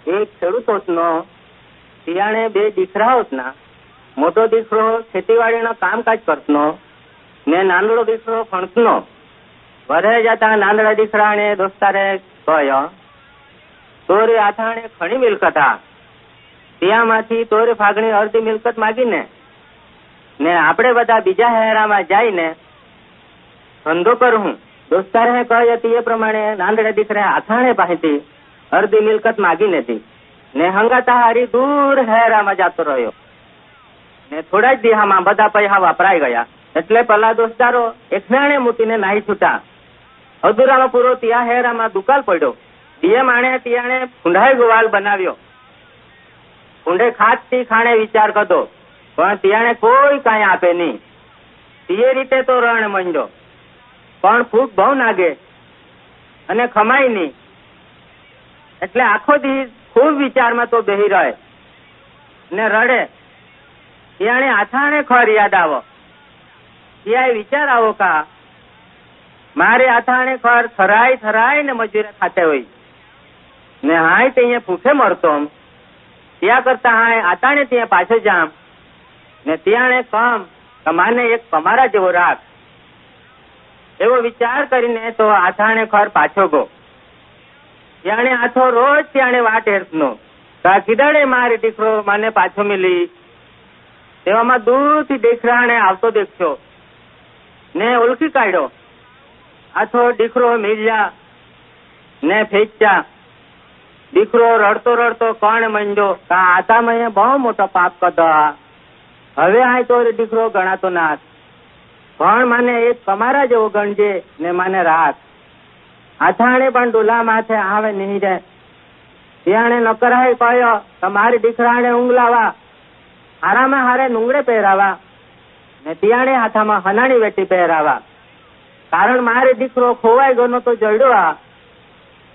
એક ખેડૂતોનો તિયાણે બે દીકરાઓના, મોટો દીકરો ખેતીવાડીનો કામકાજ કરતો ને નાનડો દીકરો ભણતનો. વરે જતા નાનડા દીકરાને દોસ્તારે કહ્યો, તોરી આથાણે ઘણી મિલકત આ, ત્યાંમાંથી તોરી ફાગણી અડધી મિલકત માગીને ને આપણે બધા બીજા હેરામાં જઈને ધંધો કરું. દોસ્તારે કહ્યું તે પ્રમાણે નાનડા દીકરા આથાણે પાસેથી અડધી મિલકત માગી નથી ને હંગાતા હારી દૂર હેરામાં જતો રહ્યો ને થોડા જ દિહામાં બધા પૈસા વાપરાઈ ગયા. એટલે પેલા દોસ્તારો એકનાણે મૂકીને નાહી છૂટા. અધૂરામાં પૂરો ત્યાં હેરામાં દુકાળ પડ્યો. બે માણે ત્યાણે ફૂંડાઈ ગોવાલ બનાવ્યો. ફૂંડે ખાટથી ખાણે વિચાર કરતો, પણ ત્યાણે કોઈ કાંઈ આપે નહીં. તે રીતે તો રણ મંડ્યો, પણ ફૂગ બહુ નાગે અને ખમાય નહીં. એટલે આખો દિવસ ખૂબ વિચારમાં તો બેહી રહે ને રડે. ત્યાણે આથાણે ખર યાદ આવો. ત્યાં વિચાર આવો કા મારે આથાણે ખર થરાય થરાય ને મજૂરે ખાતે હોય ને હાય ત્યાં ભૂખે મરતો. ત્યાં કરતા હાય આતાણે ત્યાં પાછો જામ ને ત્યાણે કમ કમાને એક કમારા જેવો રાખ. એવો વિચાર કરીને તો આથાણે ખર પાછો ગો. ત્યાણે આથો રોજ ત્યાણે વાટ હેરનો કીધડે મારી દીકરો મને પાછો મિલી. તેવામાં દૂરથી દીકરાને આવતો દેખ્યો ને ઓળખી કાઢ્યો. આથો દીકરો મિલ્યા ને ફેંચ્યા. દીકરો રડતો રડતો કોણ મંડ્યો કા આતા મેં બહુ મોટો પાપ કરતો. હવે આ તો દીકરો ગણાતો નાથ, પણ મને એક કમારા જેવો ગણજે ને મને રાખ. આથાણે પણ ડોલા માથે આવે નહીં રે. ત્યાણે નકરાય કહ્યો તમારી દીકરાને ઊંઘ લાવા, હારામાં હારે નુંગડે પહેરાવા ને ત્યાણે હાથામાં હનાણી વેટી પહેરાવા. કારણ મારે દીકરો ખોવાઈ ગયો તો જડવા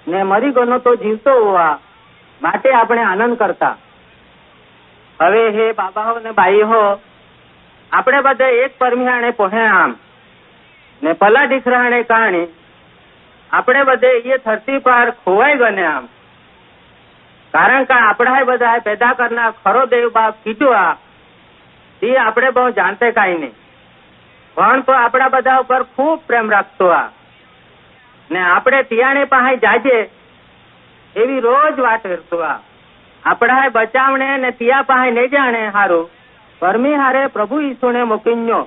ને મરી ગયો તો જીવતો હોવા માટે આપણે આનંદ કરતા. હવે હે બાબાઓ ને બાઈ હો, આપણે બધે એક પરમિયાણે પોહે આમ ને પલા દીકરાને કારણે આપણે બધે એ ધરતી પર ખોવાઈ ગને આમ. કારણ કે આપણા બધા પેદા કરનાર ખરો દેવ બાપ કીધું આ તે આપણે બહુ જાણતે કાંઈ નહીં, પણ તો આપણા બધા ઉપર ખૂબ પ્રેમ રાખતો આ ને આપણે તિયાણે પાસે જાજે એવી રોજ વાત કરતો આ. આપણા બચાવણે ને તિયા પાસે નહીં જાણે હારું પરમી હારે પ્રભુ ઈસુને મોકલ્યો.